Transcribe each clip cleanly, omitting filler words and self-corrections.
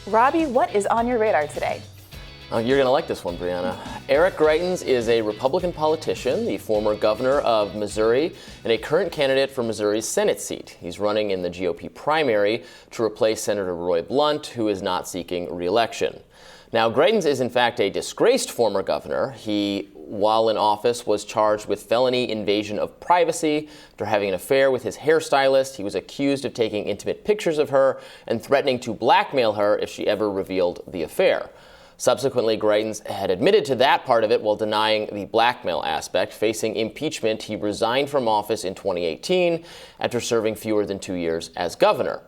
Robby, what is on your radar today? Oh, you're going to like this one, Brianna. Eric Greitens is a Republican politician, the former governor of Missouri, and a current candidate for Missouri's Senate seat. He's running in the GOP primary to replace Senator Roy Blunt, who is not seeking re-election. Now, Greitens is in fact a disgraced former governor. He, while in office, was charged with felony invasion of privacy after having an affair with his hairstylist. He was accused of taking intimate pictures of her and threatening to blackmail her if she ever revealed the affair. Subsequently, Greitens had admitted to that part of it while denying the blackmail aspect. Facing impeachment, he resigned from office in 2018 after serving fewer than 2 years as governor.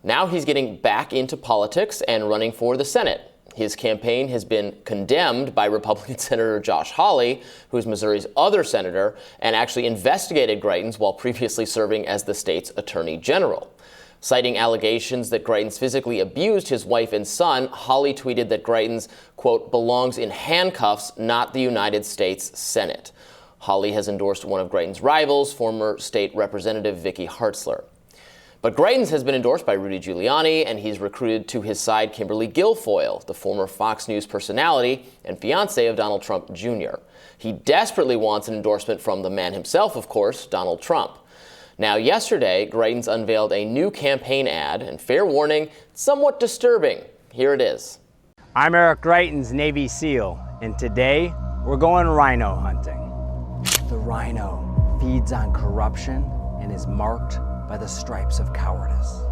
Now he's getting back into politics and running for the Senate. His campaign has been condemned by Republican Senator Josh Hawley, who's Missouri's other senator, and actually investigated Greitens while previously serving as the state's attorney general. Citing allegations that Greitens physically abused his wife and son, Hawley tweeted that Greitens, quote, belongs in handcuffs, not the United States Senate. Hawley has endorsed one of Greitens' rivals, former state representative Vicky Hartzler. But Greitens has been endorsed by Rudy Giuliani, and he's recruited to his side Kimberly Guilfoyle, the former Fox News personality and fiancée of Donald Trump Jr. He desperately wants an endorsement from the man himself, of course, Donald Trump. Now, yesterday, Greitens unveiled a new campaign ad, and fair warning, it's somewhat disturbing. Here it is. I'm Eric Greitens, Navy SEAL, and today we're going rhino hunting. The rhino feeds on corruption and is marked by the stripes of cowardice.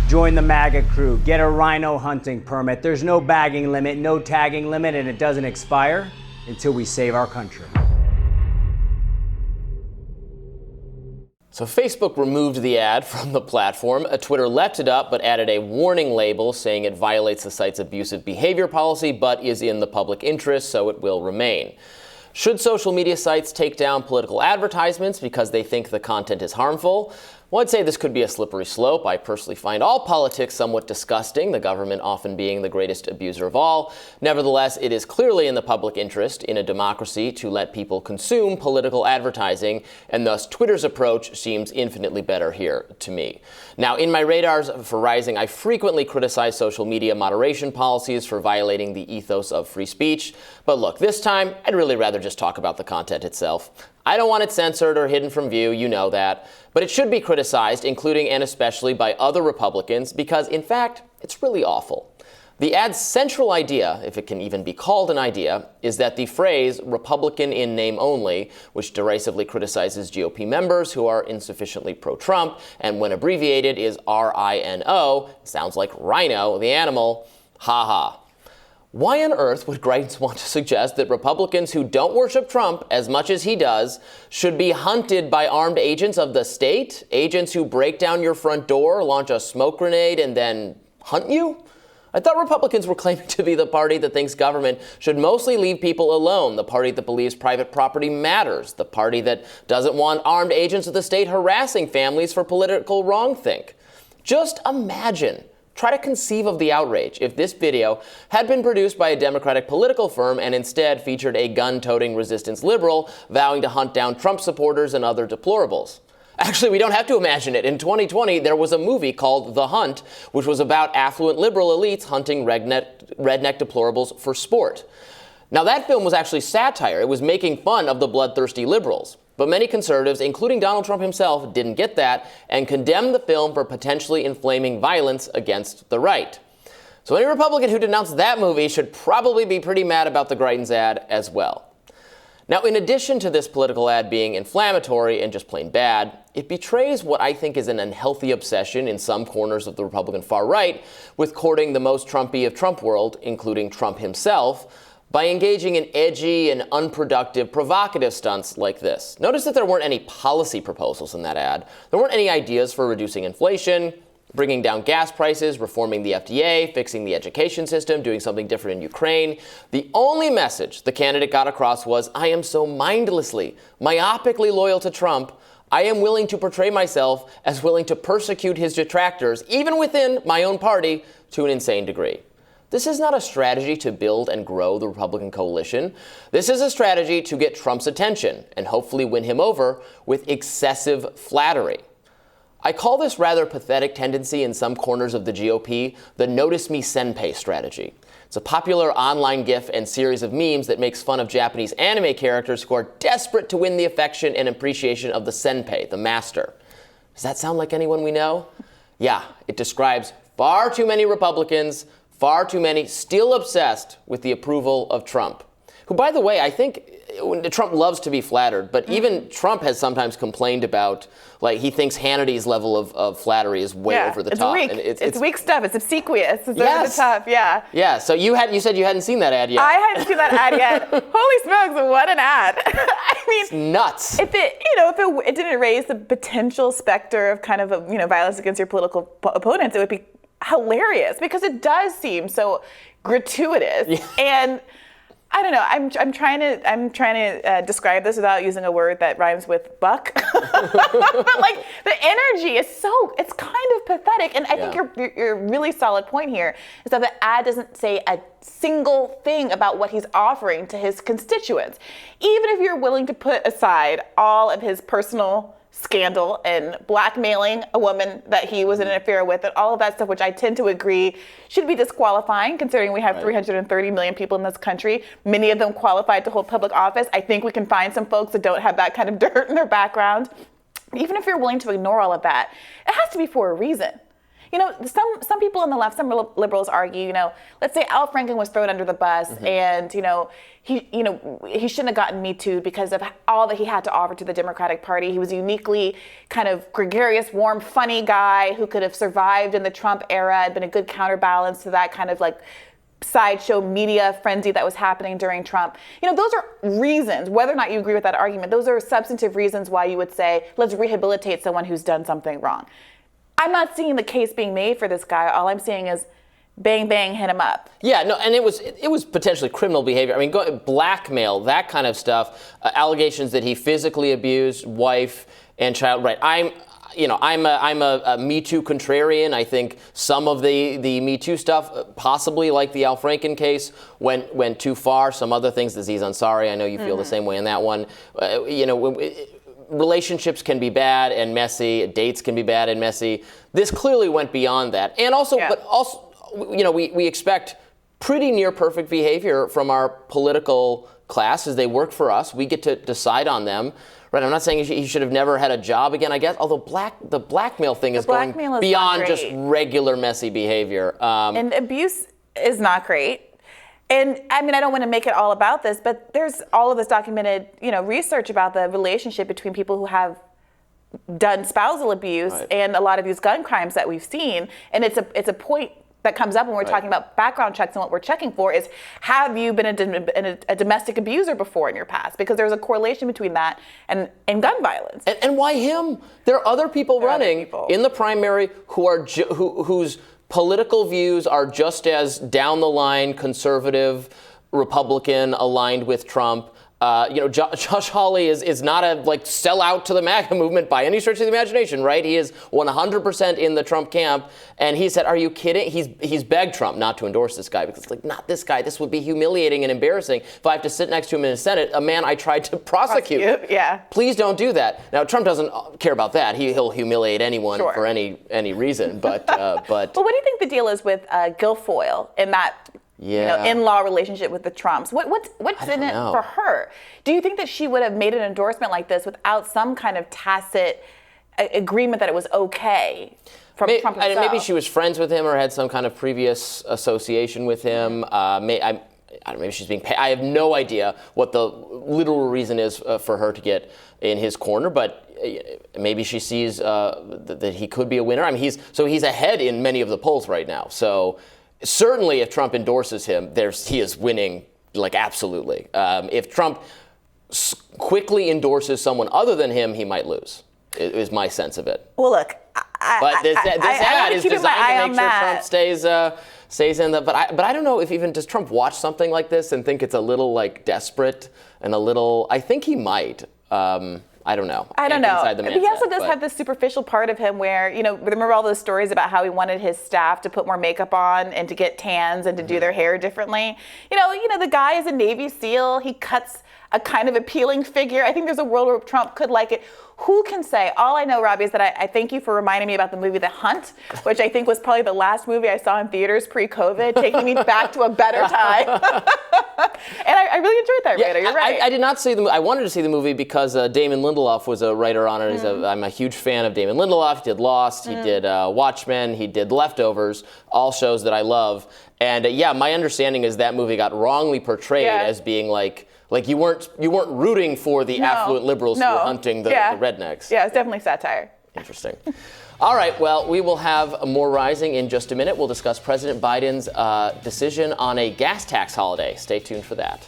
Join the MAGA crew, get a rhino hunting permit. There's no bagging limit, no tagging limit, and it doesn't expire until we save our country. So Facebook removed the ad from the platform. Twitter left it up but added a warning label saying it violates the site's abusive behavior policy but is in the public interest, so it will remain. Should social media sites take down political advertisements because they think the content is harmful? Well, I'd say this could be a slippery slope. I personally find all politics somewhat disgusting, the government often being the greatest abuser of all. Nevertheless, it is clearly in the public interest in a democracy to let people consume political advertising, and thus Twitter's approach seems infinitely better here to me. Now, in my radars for Rising, I frequently criticize social media moderation policies for violating the ethos of free speech. But look, this time, I'd really rather just talk about the content itself. I don't want it censored or hidden from view, you know that. But it should be criticized, including and especially by other Republicans, because, in fact, it's really awful. The ad's central idea, if it can even be called an idea, is that the phrase Republican in name only, which derisively criticizes GOP members who are insufficiently pro-Trump, and when abbreviated is RINO, sounds like rhino, the animal, ha. Why on earth would Greitens want to suggest that Republicans who don't worship Trump as much as he does should be hunted by armed agents of the state? Agents who break down your front door, launch a smoke grenade, and then hunt you? I thought Republicans were claiming to be the party that thinks government should mostly leave people alone, the party that believes private property matters, the party that doesn't want armed agents of the state harassing families for political wrongthink. Just imagine. Try to conceive of the outrage if this video had been produced by a Democratic political firm and instead featured a gun-toting resistance liberal vowing to hunt down Trump supporters and other deplorables. Actually, we don't have to imagine it. In 2020, there was a movie called The Hunt, which was about affluent liberal elites hunting redneck deplorables for sport. Now, that film was actually satire. It was making fun of the bloodthirsty liberals. But many conservatives, including Donald Trump himself, didn't get that and condemned the film for potentially inflaming violence against the right. So any Republican who denounced that movie should probably be pretty mad about the Greitens ad as well. Now, in addition to this political ad being inflammatory and just plain bad, it betrays what I think is an unhealthy obsession in some corners of the Republican far right with courting the most Trumpy of Trump world, including Trump himself, by engaging in edgy and unproductive, provocative stunts like this. Notice that there weren't any policy proposals in that ad. There weren't any ideas for reducing inflation, bringing down gas prices, reforming the FDA, fixing the education system, doing something different in Ukraine. The only message the candidate got across was, I am so mindlessly, myopically loyal to Trump, I am willing to portray myself as willing to persecute his detractors, even within my own party, to an insane degree. This is not a strategy to build and grow the Republican coalition. This is a strategy to get Trump's attention and hopefully win him over with excessive flattery. I call this rather pathetic tendency in some corners of the GOP the notice me senpai strategy. It's a popular online GIF and series of memes that makes fun of Japanese anime characters who are desperate to win the affection and appreciation of the senpai, the master. Does that sound like anyone we know? Yeah, it describes far too many Republicans, far too many still obsessed with the approval of Trump. Who, by the way, I think Trump loves to be flattered, but even Trump has sometimes complained about, like, he thinks Hannity's level of flattery is way over the top. Weak. And it's weak stuff. It's obsequious. It's yes. over the top. Yeah. Yeah. So you said you hadn't seen that ad yet. I hadn't seen that ad yet. Holy smokes! What an ad. I mean, it's nuts. If it didn't raise the potential specter of kind of violence against your political opponents, it would be hilarious because it does seem so gratuitous. Yeah. And I don't know. I'm trying to describe this without using a word that rhymes with buck. But like the energy is it's kind of pathetic. And I think your really solid point here is that the ad doesn't say a single thing about what he's offering to his constituents. Even if you're willing to put aside all of his personal scandal and blackmailing a woman that he was in an affair with and all of that stuff, which I tend to agree should be disqualifying considering we have 330 million people in this country, many of them qualified to hold public office. I think we can find some folks that don't have that kind of dirt in their background. Even if you're willing to ignore all of that, it has to be for a reason. Some people on the left, some liberals argue, let's say Al Franken was thrown under the bus and, he shouldn't have gotten Me Too because of all that he had to offer to the Democratic Party. He was a uniquely kind of gregarious, warm, funny guy who could have survived in the Trump era and been a good counterbalance to that kind of like sideshow media frenzy that was happening during Trump. Those are reasons, whether or not you agree with that argument, those are substantive reasons why you would say, let's rehabilitate someone who's done something wrong. I'm not seeing the case being made for this guy. All I'm seeing is bang, bang, hit him up. Yeah, no, and it was potentially criminal behavior. I mean, blackmail, that kind of stuff, allegations that he physically abused wife and child. Right. I'm a Me Too contrarian. I think some of the Me Too stuff, possibly like the Al Franken case, went too far. Some other things, Aziz Ansari, I know you feel the same way in that one. Relationships can be bad and messy. Dates can be bad and messy. This clearly went beyond that. And also, we expect pretty near perfect behavior from our political class as they work for us. We get to decide on them. Right? I'm not saying he should have never had a job again, I guess, although the blackmail thing is going beyond just regular messy behavior. And abuse is not great. And I mean, I don't want to make it all about this, but there's all of this documented, research about the relationship between people who have done spousal abuse and a lot of these gun crimes that we've seen. And it's a point that comes up when we're talking about background checks, and what we're checking for is, have you been a domestic abuser before in your past? Because there's a correlation between that and gun violence. And why him? There are other people running in the primary whose political views are just as down the line conservative Republican aligned with Trump. Josh Hawley is not a sell out to the MAGA movement by any stretch of the imagination, right? He is 100% in the Trump camp, and he said, "Are you kidding?" He's begged Trump not to endorse this guy because not this guy. This would be humiliating and embarrassing if I have to sit next to him in the Senate, a man I tried to prosecute. Yeah. Please don't do that. Now Trump doesn't care about that. He'll humiliate anyone for any reason. But well, what do you think the deal is with Guilfoyle in that? In-law relationship with the Trumps. What's in it for her? Do you think that she would have made an endorsement like this without some kind of tacit agreement that it was okay from Trump himself? Maybe she was friends with him or had some kind of previous association with him. Maybe she's being paid. I have no idea what the literal reason is for her to get in his corner, but maybe she sees that he could be a winner. I mean, he's ahead in many of the polls right now. So certainly, if Trump endorses him, he is winning, absolutely. If Trump quickly endorses someone other than him, he might lose, is my sense of it. Well, look, but this ad is designed to make sure Trump stays in the. But I don't know if does Trump watch something like this and think it's a little desperate and a little. I think he might. I don't know. I don't know. Inside the He also mindset, does have this superficial part of him where, remember all those stories about how he wanted his staff to put more makeup on and to get tans and to do their hair differently. The guy is a Navy SEAL. He cuts a kind of appealing figure. I think there's a world where Trump could like it. Who can say? All I know, Robbie, is that I thank you for reminding me about the movie The Hunt, which I think was probably the last movie I saw in theaters pre-COVID, taking me back to a better time. And I really enjoyed that, Raider. You're right. I did not see the movie. I wanted to see the movie because Damon Lindelof was a writer on it. I'm a huge fan of Damon Lindelof. He did Lost. He did Watchmen. He did Leftovers, all shows that I love. And my understanding is that movie got wrongly portrayed as being like you weren't rooting for the affluent liberals who were hunting the rednecks. Yeah, it's definitely satire. Interesting. All right, well, we will have more Rising in just a minute. We'll discuss President Biden's decision on a gas tax holiday. Stay tuned for that.